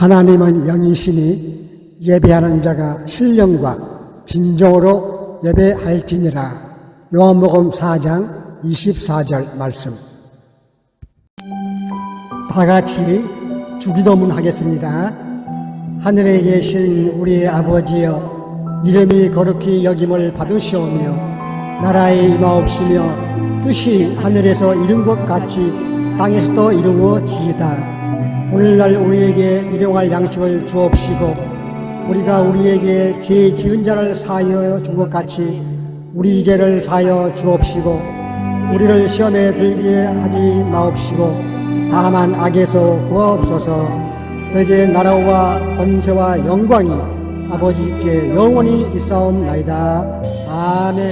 하나님은 영이시니 예배하는 자가 신령과 진정으로 예배할지니라. 요한복음 4장 24절 말씀. 다 같이 주기도문 하겠습니다. 하늘에 계신 우리 아버지여, 이름이 거룩히 여김을 받으시오며 나라의 임하옵시며 뜻이 하늘에서 이룬 것 같이 땅에서도 이루어지이다. 오늘날 우리에게 일용할 양식을 주옵시고 우리가 우리에게 죄 지은 자를 사하여 준 것 같이 우리 죄를 사하여 주옵시고 우리를 시험에 들게 하지 마옵시고 다만 악에서 구하옵소서. 너희의 나라와 권세와 영광이 아버지께 영원히 있사옵나이다. 아멘.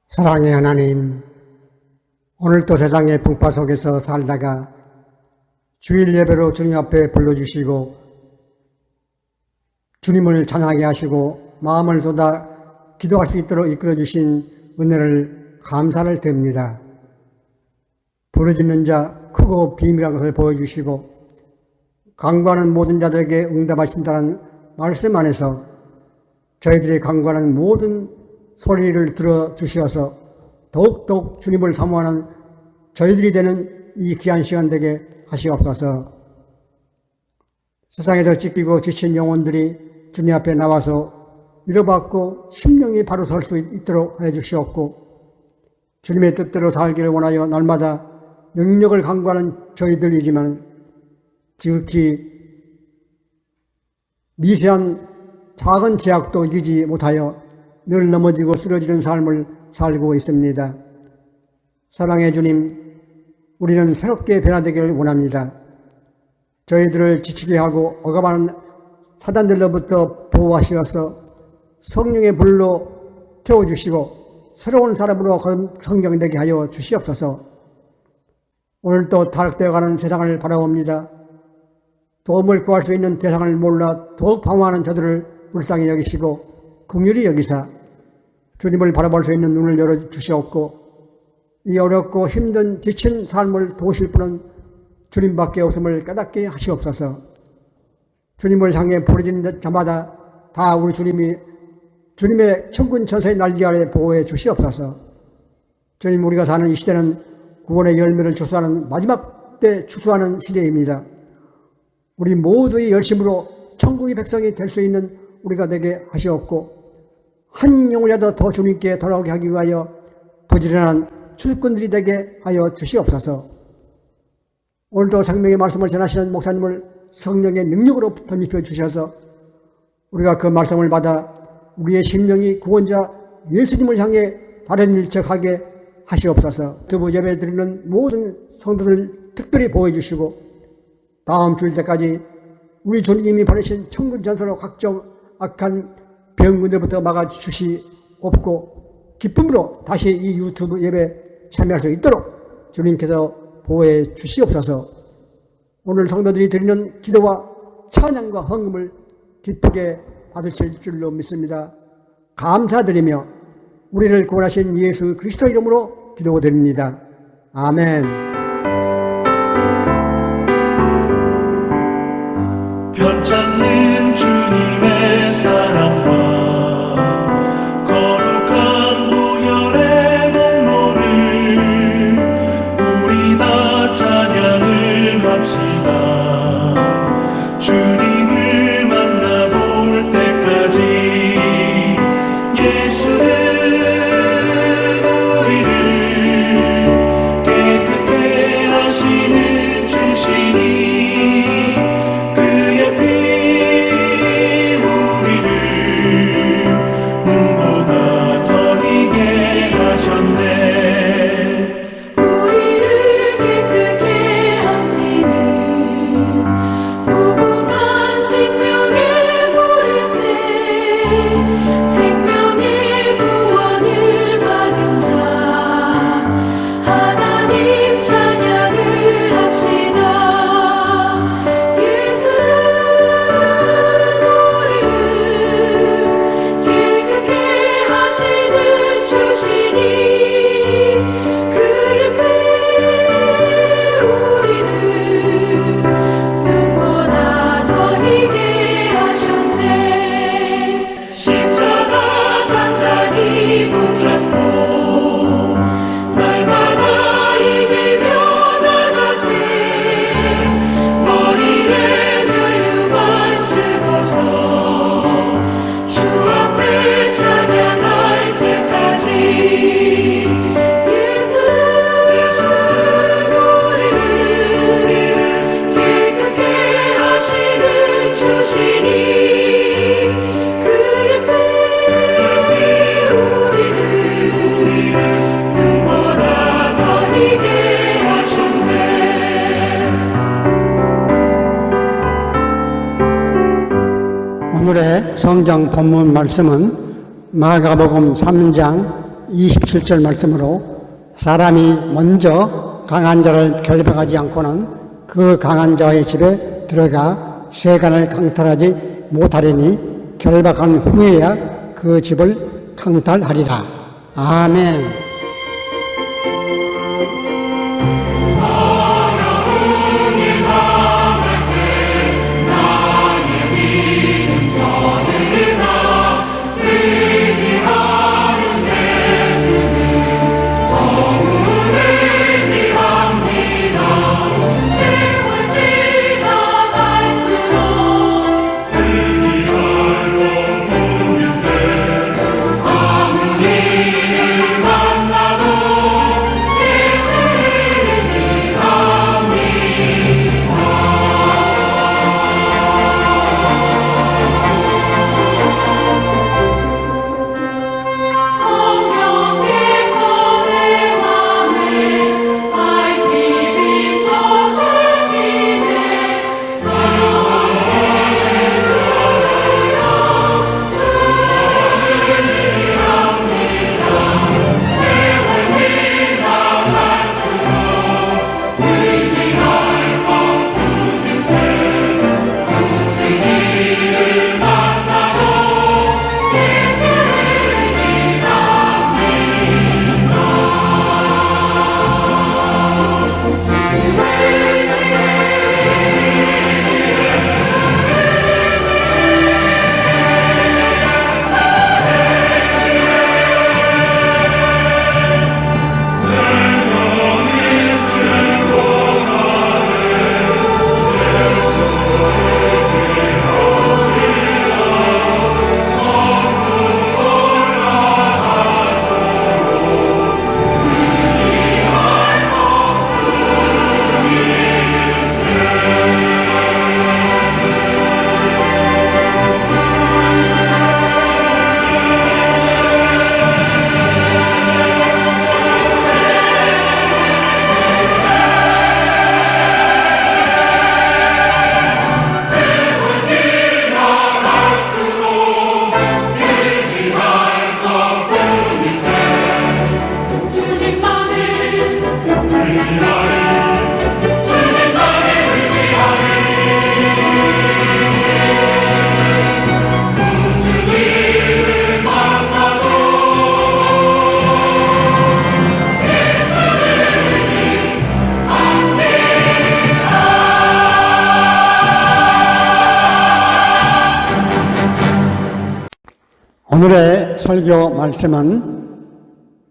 사랑의 하나님, 오늘도 세상의 풍파 속에서 살다가 주일 예배로 주님 앞에 불러주시고 주님을 찬양하게 하시고 마음을 쏟아 기도할 수 있도록 이끌어주신 은혜를 감사를 드립니다. 부르짖는 자 크고 비밀한 것을 보여주시고 간구하는 모든 자들에게 응답하신다는 말씀 안에서 저희들이 간구하는 모든 소리를 들어주시어서 더욱더욱 주님을 사모하는 저희들이 되는 이 귀한 시간 되게 하시옵소서. 세상에서 찢기고 지친 영혼들이 주님 앞에 나와서 위로받고 심령이 바로 설 수 있도록 해주시옵고 주님의 뜻대로 살기를 원하여 날마다 능력을 간구하는 저희들이지만 지극히 미세한 작은 제약도 이기지 못하여 늘 넘어지고 쓰러지는 삶을 살고 있습니다. 사랑의 주님, 우리는 새롭게 변화되기를 원합니다. 저희들을 지치게 하고 억압하는 사단들로부터 보호하시어서 성령의 불로 태워주시고 새로운 사람으로 성경되게 하여 주시옵소서. 오늘도 타락되어가는 세상을 바라봅니다. 도움을 구할 수 있는 대상을 몰라 더욱 방황하는 저들을 불쌍히 여기시고 긍휼히 여기사 주님을 바라볼 수 있는 눈을 열어주시옵고 이 어렵고 힘든 지친 삶을 도우실 분은 주님밖에 없음을 깨닫게 하시옵소서. 주님을 향해 부르짖는 자마다 다 우리 주님이 주님의 천군 천사의 날개 아래 보호해 주시옵소서. 주님, 우리가 사는 이 시대는 구원의 열매를 추수하는 마지막 때 추수하는 시대입니다. 우리 모두의 열심으로 천국의 백성이 될 수 있는 우리가 되게 하시옵고 한 영혼이라도 더 주님께 돌아오게 하기 위하여 부지런한 추수꾼들이 되게 하여 주시옵소서. 오늘도 생명의 말씀을 전하시는 목사님을 성령의 능력으로 덧입혀 주셔서 우리가 그 말씀을 받아 우리의 심령이 구원자 예수님을 향해 다른 일척하게 하시옵소서. 두부 예배 드리는 모든 성도들 특별히 보호해 주시고 다음 주일 때까지 우리 주님이 보내신 천군 전서로 각종 악한 병군들부터 막아주시옵고 기쁨으로 다시 이 유튜브 예배 참여할 수 있도록 주님께서 보호해 주시옵소서. 오늘 성도들이 드리는 기도와 찬양과 헌금을 기쁘게 받으실 줄로 믿습니다. 감사드리며 우리를 구원하신 예수 그리스도 이름으로 기도드립니다. 아멘. 변찮는 주님의 사랑과 주시니 그의 패에 우리를 눈보다 더 희게 하셨네. 오늘의 성경 본문 말씀은 마가복음 3장 27절 말씀으로 사람이 먼저 강한 자를 결박하지 않고는 그 강한 자의 집에 들어가 세간을 강탈하지 못하리니 결박한 후에야 그 집을 강탈하리라. 아멘. 오늘의 설교 말씀은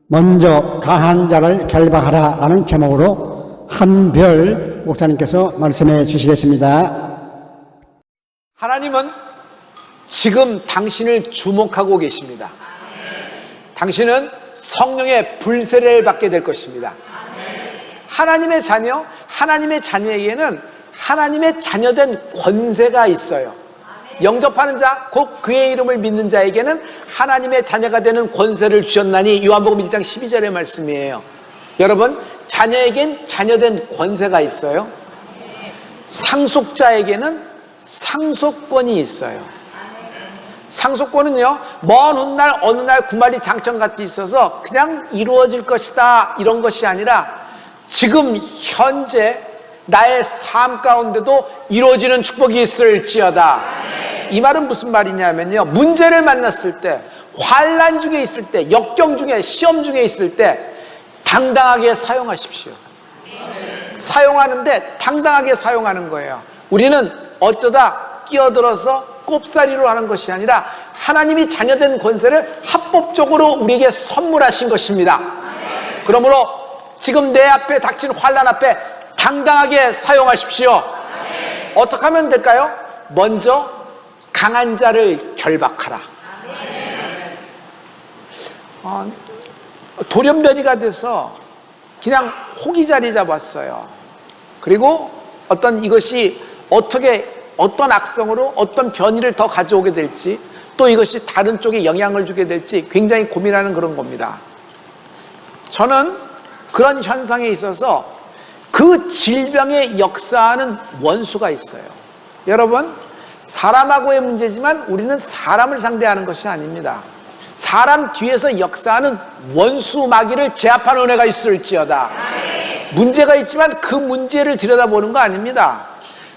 먼저 강한 자를 결박하라 라는 제목으로 한별 목사님께서 말씀해 주시겠습니다. 하나님은 지금 당신을 주목하고 계십니다. 당신은 성령의 불세례를 받게 될 것입니다. 하나님의 자녀, 하나님의 자녀에게는 하나님의 자녀된 권세가 있어요. 영접하는 자, 곧 그의 이름을 믿는 자에게는 하나님의 자녀가 되는 권세를 주셨나니 요한복음 1장 12절의 말씀이에요. 여러분, 자녀에겐 자녀된 권세가 있어요. 상속자에게는 상속권이 있어요. 상속권은요, 먼 훗날 어느 날 구마리 장천같이 있어서 그냥 이루어질 것이다 이런 것이 아니라 지금 현재 나의 삶 가운데도 이루어지는 축복이 있을지어다. 이 말은 무슨 말이냐면요, 문제를 만났을 때, 환난 중에 있을 때, 역경 중에, 시험 중에 있을 때 당당하게 사용하십시오. 사용하는데 당당하게 사용하는 거예요. 우리는 어쩌다 끼어들어서 꼽사리로 하는 것이 아니라 하나님이 자녀된 권세를 합법적으로 우리에게 선물하신 것입니다. 그러므로 지금 내 앞에 닥친 환난 앞에 당당하게 사용하십시오. 어떻게 하면 될까요? 먼저 강한 자를 결박하라. 돌연변이가 돼서 그냥 호기 자리 잡았어요. 그리고 어떤 이것이 어떻게 어떤 악성으로 어떤 변이를 더 가져오게 될지, 또 이것이 다른 쪽에 영향을 주게 될지 굉장히 고민하는 그런 겁니다. 저는 그런 현상에 있어서 그 질병의 역사하는 원수가 있어요. 여러분, 사람하고의 문제지만 우리는 사람을 상대하는 것이 아닙니다. 사람 뒤에서 역사하는 원수 마귀를 제압하는 은혜가 있을지어다. 문제가 있지만 그 문제를 들여다보는 거 아닙니다.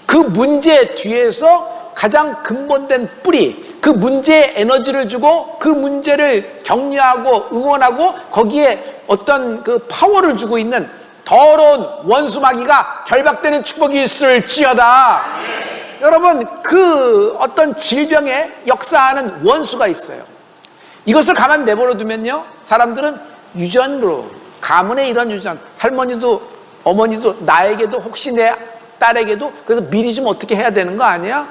그 문제 뒤에서 가장 근본된 뿌리, 그 문제에 에너지를 주고 그 문제를 격려하고 응원하고 거기에 어떤 그 파워를 주고 있는 더러운 원수 마귀가 결박되는 축복이 있을지어다. 여러분, 그 어떤 질병에 역사하는 원수가 있어요. 이것을 가만 내버려 두면요, 사람들은 유전으로, 가문의 이런 유전, 할머니도 어머니도 나에게도 혹시 내 딸에게도 그래서 미리 좀 어떻게 해야 되는 거 아니야?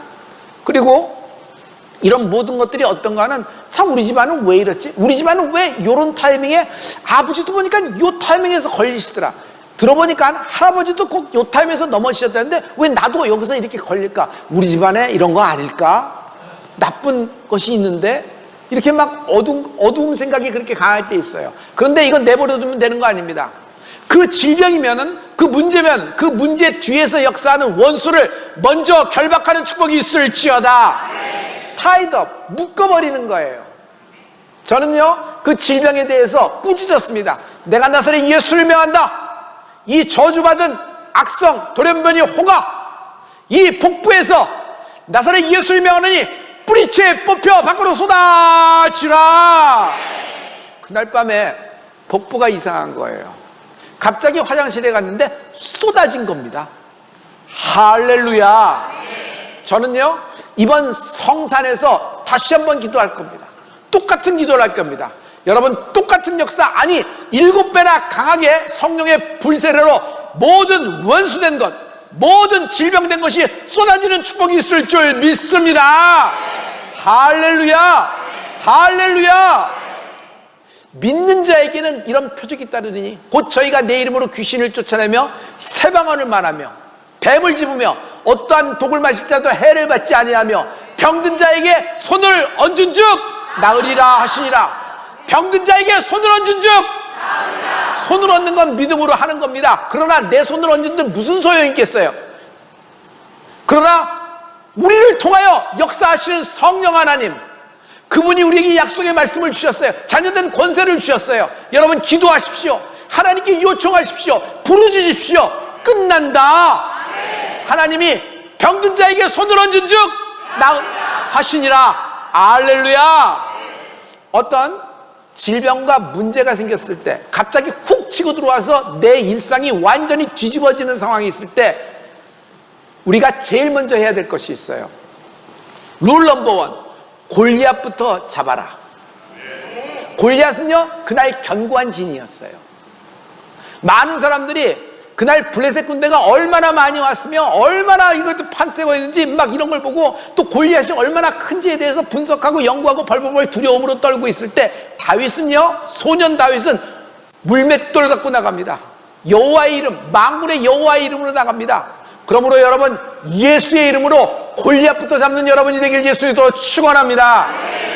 그리고 이런 모든 것들이 어떤가 하는, 참 우리 집안은 왜 이렇지? 우리 집안은 왜 이런 타이밍에, 아버지도 보니까 이 타이밍에서 걸리시더라. 들어보니까 할아버지도 꼭 이 타이밍에서 넘어지셨다는데 왜 나도 여기서 이렇게 걸릴까? 우리 집안에 이런 거 아닐까? 나쁜 것이 있는데? 이렇게 막 어두움 생각이 그렇게 강할 때 있어요. 그런데 이건 내버려 두면 되는 거 아닙니다. 그 질병이면은, 그 문제면 그 문제 뒤에서 역사하는 원수를 먼저 결박하는 축복이 있을지어다. 타이드업, 묶어버리는 거예요. 저는요, 그 질병에 대해서 꾸짖었습니다. 내가 나사렛 예수를 명한다. 이 저주받은 악성 돌연변이 호가 이 복부에서 나사렛 예수를 명하느니 뿌리채 뽑혀 밖으로 쏟아지라. 그날 밤에 복부가 이상한 거예요. 갑자기 화장실에 갔는데 쏟아진 겁니다. 할렐루야. 저는요, 이번 성산에서 다시 한번 기도할 겁니다. 똑같은 기도를 할 겁니다. 여러분, 똑같은 역사, 아니 7배나 강하게 성령의 불세례로 모든 원수된 것, 모든 질병된 것이 쏟아지는 축복이 있을 줄 믿습니다. 할렐루야. 할렐루야. 믿는 자에게는 이런 표적이 따르니 곧 저희가 내 이름으로 귀신을 쫓아내며 새 방언을 말하며 뱀을 집으며 어떠한 독을 마실 자도 해를 받지 아니하며 병든 자에게 손을 얹은 즉 나으리라 하시니라. 병든 자에게 손을 얹은 즉, 손을 얹는 건 믿음으로 하는 겁니다. 그러나 내 손을 얹은 데 무슨 소용이 있겠어요? 그러나 우리를 통하여 역사하시는 성령 하나님, 그분이 우리에게 약속의 말씀을 주셨어요. 자녀된 권세를 주셨어요. 여러분, 기도하십시오. 하나님께 요청하십시오. 부르짖으십시오. 끝난다. 하나님이 병든 자에게 손을 얹은 즉 하시니라. 할렐루야. 어떤 질병과 문제가 생겼을 때, 갑자기 훅 치고 들어와서 내 일상이 완전히 뒤집어지는 상황이 있을 때 우리가 제일 먼저 해야 될 것이 있어요. 룰 넘버 원, 골리앗부터 잡아라. 골리앗은요, 그날 견고한 진이었어요. 많은 사람들이 그날 블레셋 군대가 얼마나 많이 왔으며 얼마나 이것도 판세가 있는지 막 이런 걸 보고, 또 골리앗이 얼마나 큰지에 대해서 분석하고 연구하고 벌벌벌 두려움으로 떨고 있을 때, 다윗은요, 소년 다윗은 물맷돌 갖고 나갑니다. 여호와의 이름, 만군의 여호와의 이름으로 나갑니다. 그러므로 여러분, 예수의 이름으로 골리앗부터 잡는 여러분이 되길 예수님으로 축원합니다.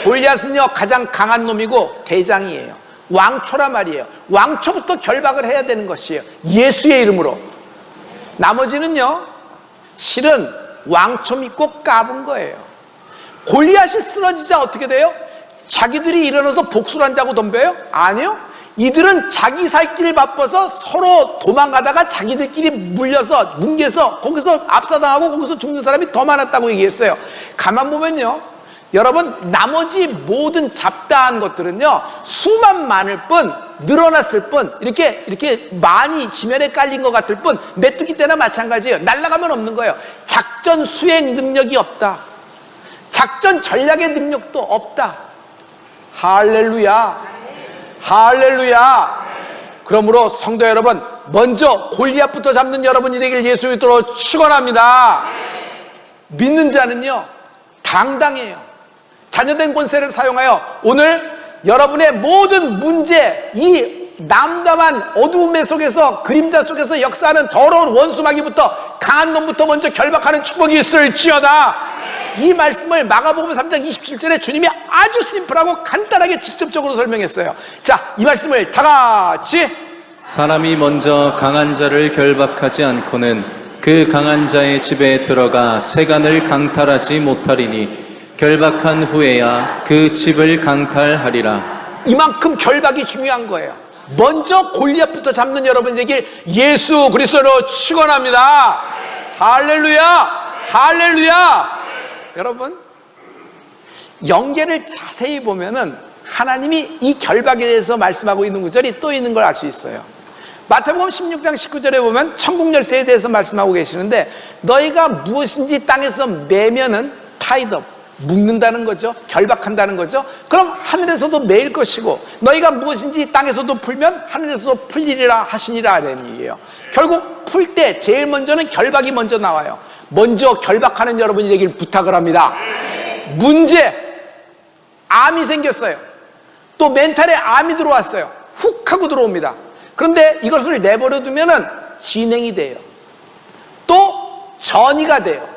골리앗은요, 가장 강한 놈이고 대장이에요. 왕초란 말이에요. 왕초부터 결박을 해야 되는 것이에요. 예수의 이름으로. 나머지는요, 실은 왕초 믿고 까분 거예요. 골리앗이 쓰러지자 어떻게 돼요? 자기들이 일어나서 복수를 한다고 덤벼요? 아니요. 이들은 자기 살 길을 바빠서 서로 도망가다가 자기들끼리 물려서 뭉개서 거기서 압사당하고 거기서 죽는 사람이 더 많았다고 얘기했어요. 가만 보면요, 여러분, 나머지 모든 잡다한 것들은요, 수만 많을 뿐, 늘어났을 뿐, 이렇게 많이 지면에 깔린 것 같을 뿐, 메뚜기 때나 마찬가지예요. 날아가면 없는 거예요. 작전 수행 능력이 없다. 작전 전략의 능력도 없다. 할렐루야. 할렐루야. 그러므로 성도 여러분, 먼저 골리앗부터 잡는 여러분이 되길 예수 믿도록 축원합니다. 믿는 자는요, 당당해요. 자녀된 권세를 사용하여 오늘 여러분의 모든 문제, 이 남담한 어두움의 속에서, 그림자 속에서 역사하는 더러운 원수 마귀부터 강한 놈부터 먼저 결박하는 축복이 있을지어다. 이 말씀을 마가복음 3장 27절에 주님이 아주 심플하고 간단하게 직접적으로 설명했어요. 자, 이 말씀을 다 같이. 사람이 먼저 강한 자를 결박하지 않고는 그 강한 자의 집에 들어가 세간을 강탈하지 못하리니 결박한 후에야 그 집을 강탈하리라. 이만큼 결박이 중요한 거예요. 먼저 골리앗부터 잡는 여러분에게 예수 그리스도로 축원합니다. 할렐루야, 할렐루야. 여러분, 연계를 자세히 보면은 하나님이 이 결박에 대해서 말씀하고 있는 구절이 또 있는 걸 알 수 있어요. 마태복음 16장 19절에 보면 천국 열쇠에 대해서 말씀하고 계시는데, 너희가 무엇인지 땅에서 매면은 타이드, 묶는다는 거죠. 결박한다는 거죠. 그럼 하늘에서도 매일 것이고, 너희가 무엇인지 땅에서도 풀면 하늘에서도 풀리리라 하시니라 라는 얘기예요. 결국 풀 때 제일 먼저는 결박이 먼저 나와요. 먼저 결박하는 여러분이 되길 부탁을 합니다. 문제, 암이 생겼어요. 또 멘탈에 암이 들어왔어요. 훅 하고 들어옵니다. 그런데 이것을 내버려 두면은 진행이 돼요. 또 전이가 돼요.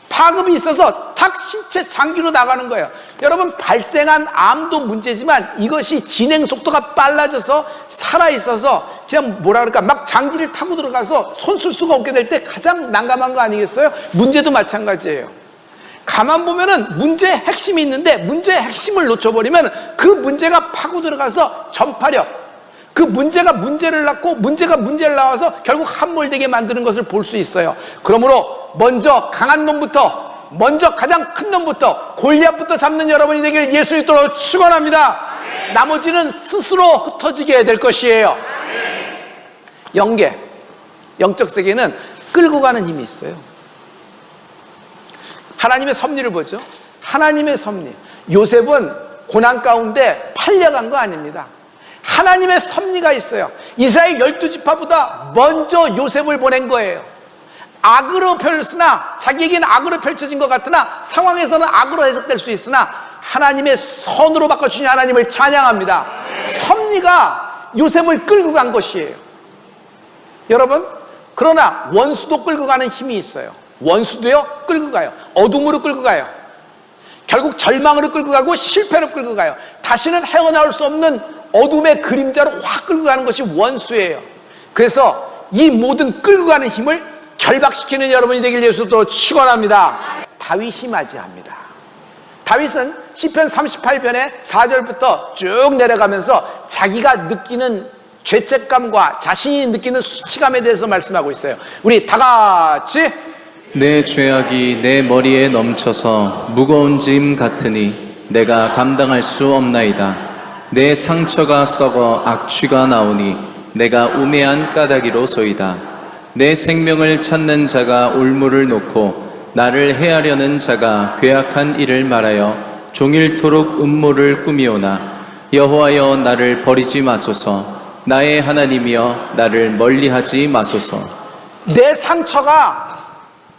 파급이 있어서 탁 신체 장기로 나가는 거예요. 여러분, 발생한 암도 문제지만 이것이 진행 속도가 빨라져서 살아있어서 그냥 뭐라 그럴까, 막 장기를 타고 들어가서 손 쓸 수가 없게 될 때 가장 난감한 거 아니겠어요? 문제도 마찬가지예요. 가만 보면은 문제의 핵심이 있는데 문제의 핵심을 놓쳐버리면 그 문제가 파고 들어가서 전파력, 그 문제가 문제를 낳고 문제가 문제를 낳아서 결국 함몰되게 만드는 것을 볼 수 있어요. 그러므로 먼저 강한 놈부터, 먼저 가장 큰 놈부터, 골리앗부터 잡는 여러분이 되길 예수 그리스도로 축원합니다. 나머지는 스스로 흩어지게 될 것이에요. 연계, 영적 세계는 끌고 가는 힘이 있어요. 하나님의 섭리를 보죠. 하나님의 섭리. 요셉은 고난 가운데 팔려간 거 아닙니다. 하나님의 섭리가 있어요. 이스라엘 12지파보다 먼저 요셉을 보낸 거예요. 악으로 펼으나, 자기에게는 악으로 펼쳐진 것 같으나 상황에서는 악으로 해석될 수 있으나 하나님의 선으로 바꿔주신 하나님을 찬양합니다. 섭리가 요셉을 끌고 간 것이에요. 여러분, 그러나 원수도 끌고 가는 힘이 있어요. 원수도요, 끌고 가요. 어둠으로 끌고 가요. 결국 절망으로 끌고 가고 실패로 끌고 가요. 다시는 헤어나올 수 없는 어둠의 그림자로 확 끌고 가는 것이 원수예요. 그래서 이 모든 끌고 가는 힘을 결박시키는 여러분이 되길 예수도 축원합니다. 다윗이 맞이합니다. 다윗은 시편 38편의 4절부터 쭉 내려가면서 자기가 느끼는 죄책감과 자신이 느끼는 수치감에 대해서 말씀하고 있어요. 우리 다 같이. 내 죄악이 내 머리에 넘쳐서 무거운 짐 같으니 내가 감당할 수 없나이다. 내 상처가 썩어 악취가 나오니 내가 우매한 까닭이로소이다. 내 생명을 찾는 자가 올무를 놓고 나를 해하려는 자가 괴악한 일을 말하여 종일토록 음모를 꾸미오나 여호와여 나를 버리지 마소서. 나의 하나님이여 나를 멀리하지 마소서. 내 상처가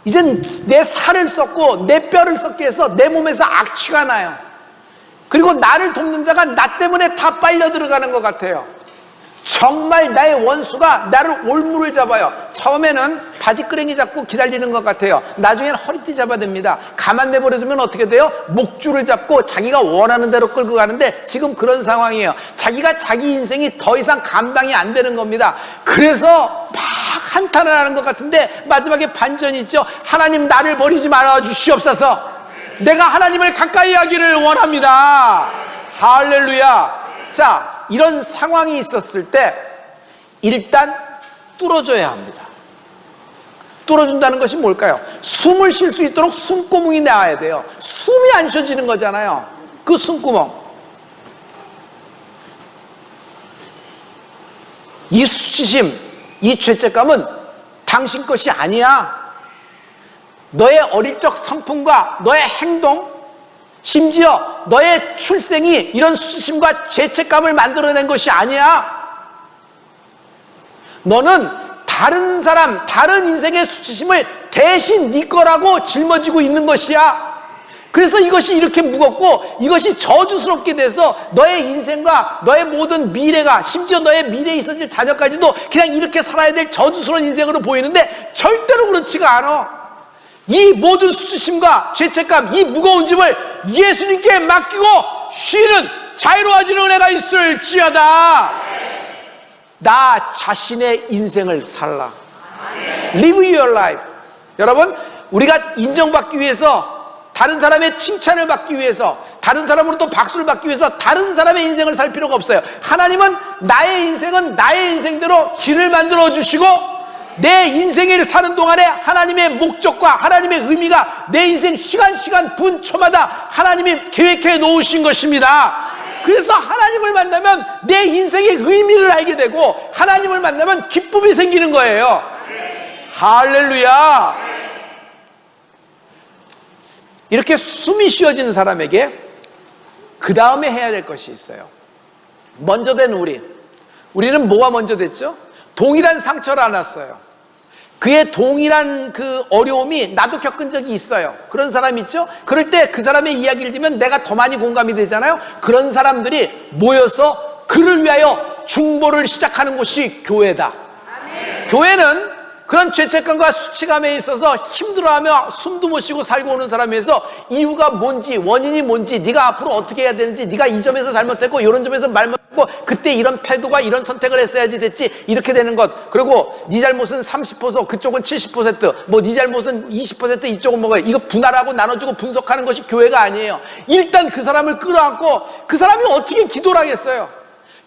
이젠 내 살을 썩고 내 뼈를 썩게 해서 내 몸에서 악취가 나요. 그리고 나를 돕는 자가 나 때문에 다 빨려 들어가는 것 같아요. 정말 나의 원수가 나를 올무를 잡아요. 처음에는 바지끄레기 잡고 기다리는 것 같아요. 나중에는 허리띠 잡아야 됩니다. 가만 내버려두면 어떻게 돼요? 목줄을 잡고 자기가 원하는 대로 끌고 가는데 지금 그런 상황이에요. 자기가 자기 인생이 더 이상 감당이 안 되는 겁니다. 그래서 막 한탄을 하는 것 같은데 마지막에 반전이 있죠. 하나님, 나를 버리지 말아 주시옵소서. 내가 하나님을 가까이 하기를 원합니다. 할렐루야. 자, 이런 상황이 있었을 때 일단 뚫어줘야 합니다. 뚫어준다는 것이 뭘까요? 숨을 쉴 수 있도록 숨구멍이 나와야 돼요. 숨이 안 쉬어지는 거잖아요. 그 숨구멍. 이 수치심, 이 죄책감은 당신 것이 아니야. 너의 어릴 적 성품과 너의 행동, 심지어 너의 출생이 이런 수치심과 죄책감을 만들어낸 것이 아니야. 너는 다른 사람, 다른 인생의 수치심을 대신 네 거라고 짊어지고 있는 것이야. 그래서 이것이 이렇게 무겁고 이것이 저주스럽게 돼서 너의 인생과 너의 모든 미래가, 심지어 너의 미래에 있어질 자녀까지도 그냥 이렇게 살아야 될 저주스러운 인생으로 보이는데 절대로 그렇지가 않아. 이 모든 수치심과 죄책감, 이 무거운 짐을 예수님께 맡기고 쉬는 자유로워지는 은혜가 있을지어다. 나 자신의 인생을 살라. Live your life. 여러분, 우리가 인정받기 위해서, 다른 사람의 칭찬을 받기 위해서, 다른 사람으로부터 박수를 받기 위해서 다른 사람의 인생을 살 필요가 없어요. 하나님은 나의 인생은 나의 인생대로 길을 만들어 주시고, 내 인생을 사는 동안에 하나님의 목적과 하나님의 의미가 내 인생 시간 분 초마다 하나님이 계획해 놓으신 것입니다. 그래서 하나님을 만나면 내 인생의 의미를 알게 되고, 하나님을 만나면 기쁨이 생기는 거예요. 할렐루야. 이렇게 숨이 쉬어지는 사람에게 그 다음에 해야 될 것이 있어요. 먼저 된 우리는 뭐가 먼저 됐죠? 동일한 상처를 안았어요. 그의 동일한 그 어려움이 나도 겪은 적이 있어요. 그런 사람 있죠? 그럴 때 그 사람의 이야기를 들으면 내가 더 많이 공감이 되잖아요. 그런 사람들이 모여서 그를 위하여 중보를 시작하는 곳이 교회다. 아멘. 교회는 그런 죄책감과 수치감에 있어서 힘들어하며 숨도 못 쉬고 살고 오는 사람에 의해서 이유가 뭔지, 원인이 뭔지, 네가 앞으로 어떻게 해야 되는지, 네가 이 점에서 잘못했고 이런 점에서 말 못했고 그때 이런 태도가 이런 선택을 했어야지 됐지, 이렇게 되는 것. 그리고 네 잘못은 30%, 그쪽은 70%, 뭐 네 잘못은 20%, 이쪽은 뭐가, 이거 분할하고 나눠주고 분석하는 것이 교회가 아니에요. 일단 그 사람을 끌어안고 그 사람이 어떻게 기도를 하겠어요?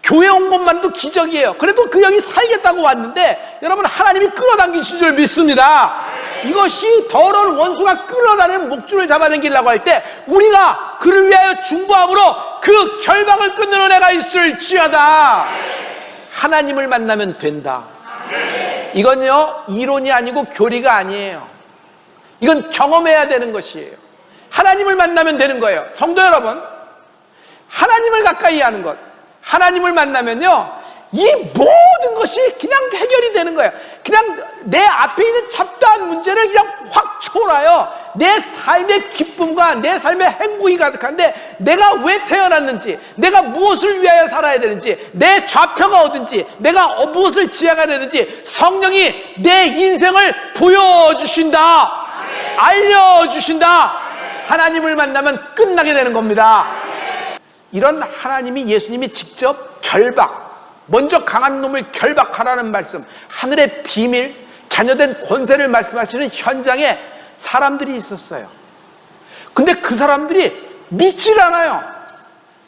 교회 온 것만도 기적이에요. 그래도 그 형이 살겠다고 왔는데 여러분, 하나님이 끌어당기신 줄 믿습니다. 이것이 더러운 원수가 끌어다니는 목줄을 잡아당기려고 할 때 우리가 그를 위하여 중보함으로 그 결박을 끊는 은혜가 있을지어다. 하나님을 만나면 된다. 이건요, 이론이 아니고 교리가 아니에요. 이건 경험해야 되는 것이에요. 하나님을 만나면 되는 거예요. 성도 여러분, 하나님을 가까이 하는 것, 하나님을 만나면요, 이 모든 것이 그냥 해결이 되는 거예요. 그냥 내 앞에 있는 잡다한 문제를 그냥 확 초월하여 내 삶의 기쁨과 내 삶의 행복이 가득한데, 내가 왜 태어났는지, 내가 무엇을 위하여 살아야 되는지, 내 좌표가 어딘지, 내가 무엇을 지향해야 되는지 성령이 내 인생을 보여주신다, 알려주신다. 하나님을 만나면 끝나게 되는 겁니다. 이런 하나님이, 예수님이 직접 먼저 강한 놈을 결박하라는 말씀, 하늘의 비밀, 자녀된 권세를 말씀하시는 현장에 사람들이 있었어요. 근데 그 사람들이 믿질 않아요.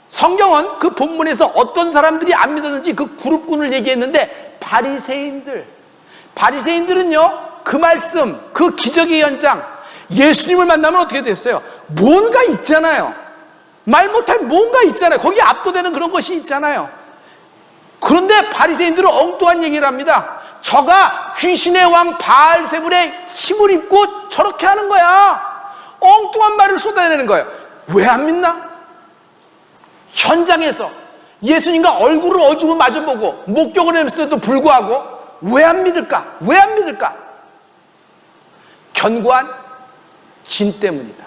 성경은 그 본문에서 어떤 사람들이 안 믿었는지 그 그룹군을 얘기했는데, 바리새인들은요, 그 말씀, 그 기적의 현장, 예수님을 만나면 어떻게 됐어요? 뭔가 있잖아요. 말 못할 뭔가 있잖아요. 거기에 압도되는 그런 것이 있잖아요. 그런데 바리새인들은 엉뚱한 얘기를 합니다. 저가 귀신의 왕 바알세불의 힘을 입고 저렇게 하는 거야. 엉뚱한 말을 쏟아내는 거예요. 왜 안 믿나? 현장에서 예수님과 얼굴을 어주고 마주보고 목격을 했음에도 불구하고 왜 안 믿을까? 왜 안 믿을까? 견고한 진 때문이다.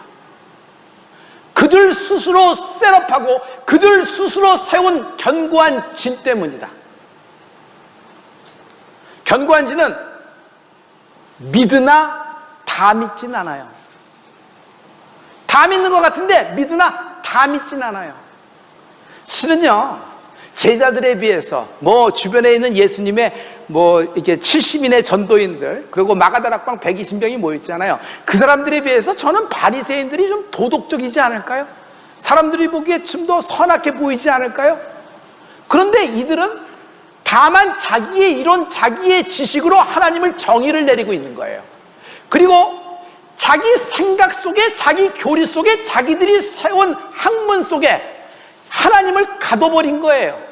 그들 스스로 셋업하고 그들 스스로 세운 견고한 진 때문이다. 견고한 진은 믿으나 다 믿진 않아요. 다 믿는 것 같은데 믿으나 다 믿진 않아요. 실은요, 제자들에 비해서 주변에 있는 예수님의 이렇게 70인의 전도인들, 그리고 마가다락방 120명이 모였잖아요. 그 사람들에 비해서 저는 바리새인들이 좀 도덕적이지 않을까요? 사람들이 보기에 좀 더 선악해 보이지 않을까요? 그런데 이들은 다만 자기의 이론, 자기의 지식으로 하나님을 정의를 내리고 있는 거예요. 그리고 자기 생각 속에, 자기 교리 속에, 자기들이 세운 학문 속에 하나님을 가둬버린 거예요.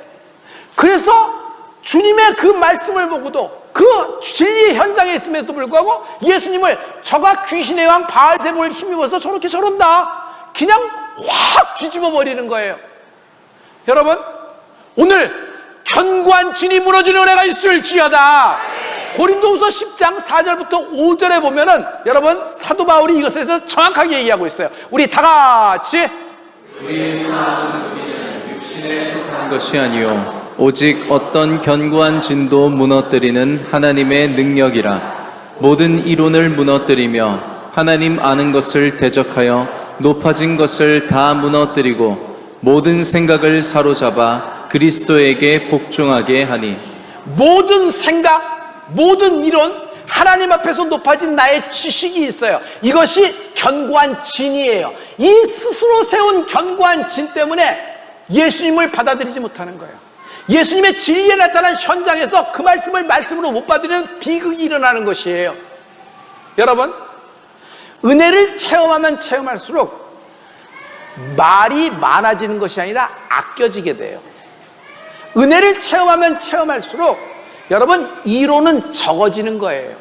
그래서 주님의 그 말씀을 보고도, 그 진리의 현장에 있음에도 불구하고 예수님을 저가 귀신의 왕 바알세불을 힘입어서 저렇게 저런다, 그냥 확 뒤집어 버리는 거예요. 여러분, 오늘 견고한 진이 무너지는 은혜가 있을지어다. 고린도후서 10장 4절부터 5절에 보면은 여러분 사도 바울이 이것에 대해서 정확하게 얘기하고 있어요. 우리 다 같이 우리의 싸움은 육신에 속한 것이 아니요 오직 어떤 견고한 진도 무너뜨리는 하나님의 능력이라. 모든 이론을 무너뜨리며 하나님 아는 것을 대적하여 높아진 것을 다 무너뜨리고 모든 생각을 사로잡아 그리스도에게 복종하게 하니. 모든 생각, 모든 이론, 하나님 앞에서 높아진 나의 지식이 있어요. 이것이 견고한 진이에요. 이 스스로 세운 견고한 진 때문에 예수님을 받아들이지 못하는 거예요. 예수님의 진리에 나타난 현장에서 그 말씀을 말씀으로 못 받으려는 비극이 일어나는 것이에요. 여러분, 은혜를 체험하면 체험할수록 말이 많아지는 것이 아니라 아껴지게 돼요. 은혜를 체험하면 체험할수록 여러분 이론은 적어지는 거예요.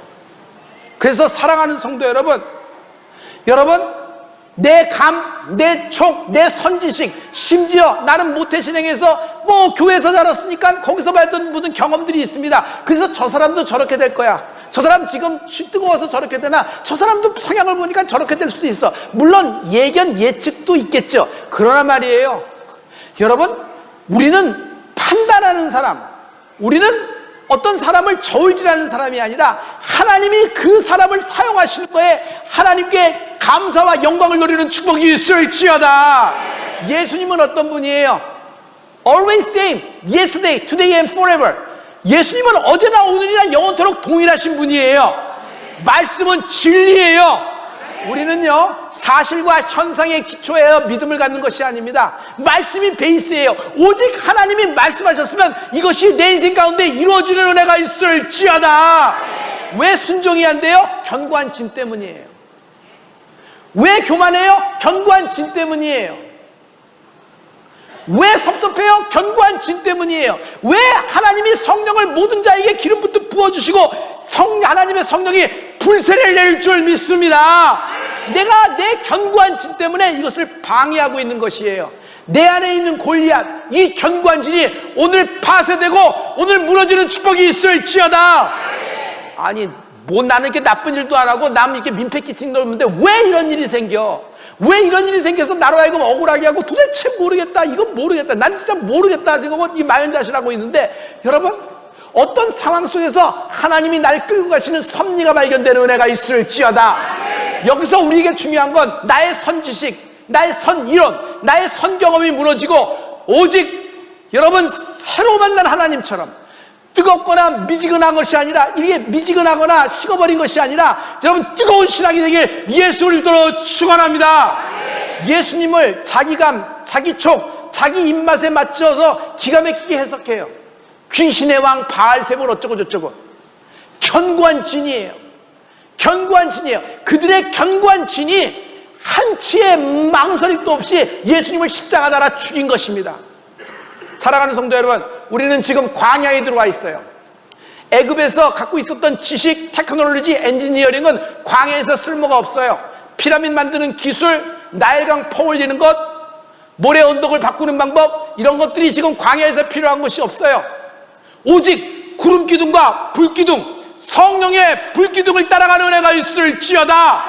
그래서 사랑하는 성도 여러분, 내 감, 내 촉, 내 선지식, 심지어 나는 모태신앙에서 뭐 교회에서 자랐으니까 거기서 받았던 모든 경험들이 있습니다. 그래서 저 사람도 저렇게 될 거야. 저 사람 지금 뜨거워서 저렇게 되나? 저 사람도 성향을 보니까 저렇게 될 수도 있어. 물론 예견, 예측도 있겠죠. 그러나 말이에요, 여러분, 우리는 판단하는 사람, 우리는 어떤 사람을 저울질하는 사람이 아니라 하나님이 그 사람을 사용하시는 거에 하나님께 감사와 영광을 돌리는 축복이 있을지어다. 예수님은 어떤 분이에요? Always same, yesterday, today and forever. 예수님은 어제나 오늘이나 영원토록 동일하신 분이에요. 말씀은 진리예요. 우리는요, 사실과 현상에 기초하여 믿음을 갖는 것이 아닙니다. 말씀이 베이스예요. 오직 하나님이 말씀하셨으면 이것이 내 인생 가운데 이루어지는 은혜가 있을지어다. 왜 순종이 안 돼요? 견고한 진 때문이에요. 왜 교만해요? 견고한 진 때문이에요. 왜 섭섭해요? 견고한 진 때문이에요. 왜 하나님이 성령을 모든 자에게 기름부터 부어주시고 하나님의 성령이 불세를 낼 줄 믿습니다. 내가 내 견고한 진 때문에 이것을 방해하고 있는 것이에요. 내 안에 있는 골리앗, 이 견고한 진이 오늘 파쇄되고 오늘 무너지는 축복이 있을지어다. 아니, 뭐 나는 이렇게 나쁜 일도 안 하고 남 이렇게 민폐 끼치는 거 없는데 왜 이런 일이 생겨? 왜 이런 일이 생겨서 나로 하여금 억울하게 하고 도대체 모르겠다, 이건 모르겠다, 난 진짜 모르겠다 지금 이 마연자실하고 있는데, 여러분, 어떤 상황 속에서 하나님이 날 끌고 가시는 섭리가 발견되는 은혜가 있을지어다. 여기서 우리에게 중요한 건 나의 선지식, 나의 선이론, 나의 선경험이 무너지고 오직 여러분 새로 만난 하나님처럼 뜨겁거나 미지근한 것이 아니라, 이게 미지근하거나 식어버린 것이 아니라 여러분 뜨거운 신앙이 되길 예수 이름으로 축원합니다. 예수님을 자기 감, 자기 촉, 자기 입맛에 맞춰서 기가 막히게 해석해요. 귀신의 왕 바알셈을 어쩌고 저쩌고. 견고한 진이에요. 견고한 진이에요. 그들의 견고한 진이 한치의 망설임도 없이 예수님을 십자가 달아 죽인 것입니다. 사랑하는 성도 여러분, 우리는 지금 광야에 들어와 있어요. 애굽에서 갖고 있었던 지식, 테크놀로지, 엔지니어링은 광야에서 쓸모가 없어요. 피라미드 만드는 기술, 나일강 퍼 올리는 것, 모래 언덕을 바꾸는 방법, 이런 것들이 지금 광야에서 필요한 것이 없어요. 오직 구름 기둥과 불 기둥, 성령의 불 기둥을 따라가는 은혜가 있을지어다.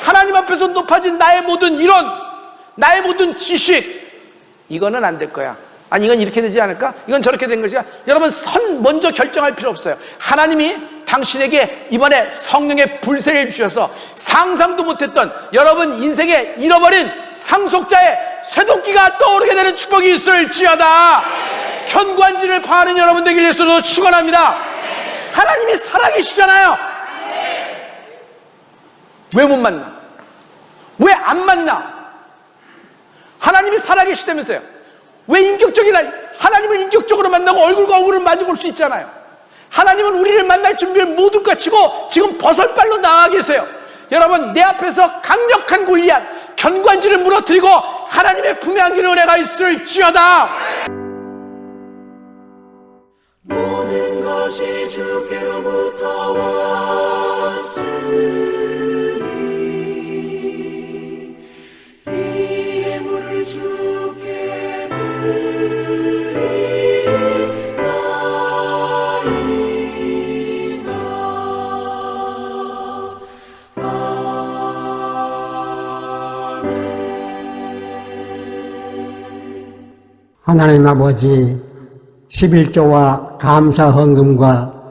하나님 앞에서 높아진 나의 모든 이론, 나의 모든 지식, 이거는 안 될 거야. 아니, 이건 이렇게 되지 않을까? 이건 저렇게 된 것이야. 여러분, 먼저 결정할 필요 없어요. 하나님이 당신에게 이번에 성령의 불세를 주셔서 상상도 못했던 여러분 인생에 잃어버린 상속자의 쇠도끼가 떠오르게 되는 축복이 있을지어다. 견고한 진을 파하는 여러분 되길 예수로 축원합니다. 하나님이 살아계시잖아요. 왜 못 만나? 왜 안 만나? 하나님이 살아계시다면서요. 왜 하나님을 인격적으로 만나고 얼굴과 얼굴을 마주볼 수 있잖아요. 하나님은 우리를 만날 준비를 모두 갖추고 지금 버설발로 나와 계세요. 여러분, 내 앞에서 강력한 골리앗, 견고한 진을 무너뜨리고 하나님의 품에 안기는 은혜가 있을지어다. 모든 것이 주께로부터 왔으니 이 예물을 주께 드리나이다. 하나님 아버지, 11조와 감사 헌금과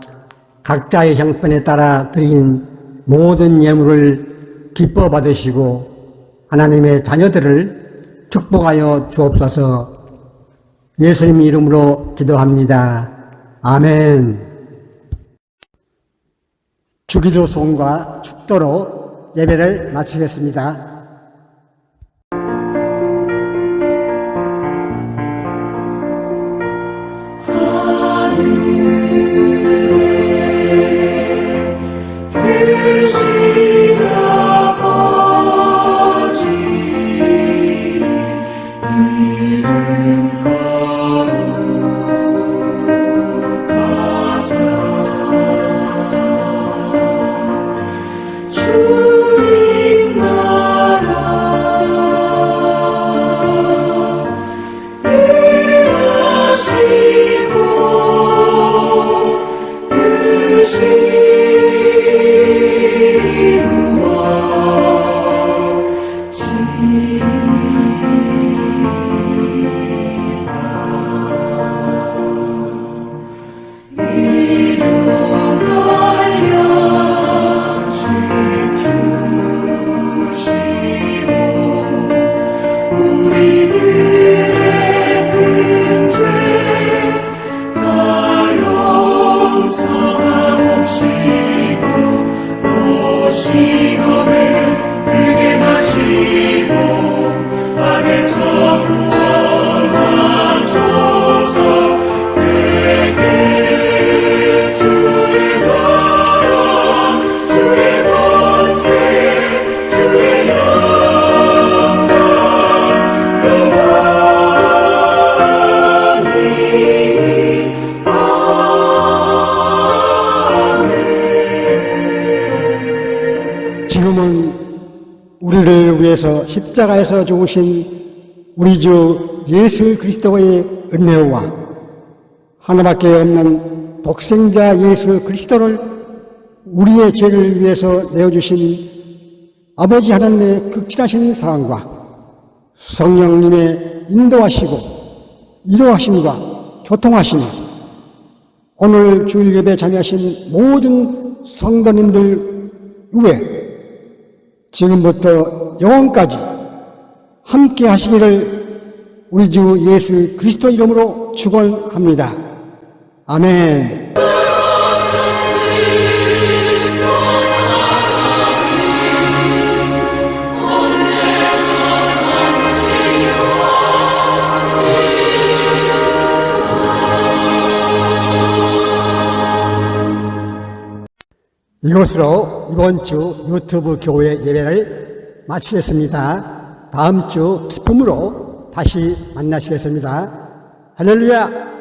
각자의 형편에 따라 드린 모든 예물을 기뻐 받으시고 하나님의 자녀들을 축복하여 주옵소서. 예수님 이름으로 기도합니다. 아멘. 주기도 송과 축도로 예배를 마치겠습니다. 계신 아버지 이름 거룩하사 주님 나라 일하시고 우리들의 큰 죄 다 용서하옵시고 오시거늘 크게 마시고 악의 성구원하소서. 내게 주의 나라 주의 권세 주의 영광 영원히 지금은 우리를 위해서 십자가에서 죽으신 우리 주 예수 그리스도의 은혜와 하나밖에 없는 독생자 예수 그리스도를 우리의 죄를 위해서 내어주신 아버지 하나님의 극진하신 사랑과 성령님의 인도하시고 이로하심과 교통하심이 오늘 주일 예배 참여하신 모든 성도님들 위에 지금부터 영원까지 함께 하시기를 우리 주 예수 그리스도 이름으로 축원합니다. 아멘. 이것으로 이번 주 유튜브 교회 예배를 마치겠습니다. 다음 주 기쁨으로 다시 만나시겠습니다. 할렐루야!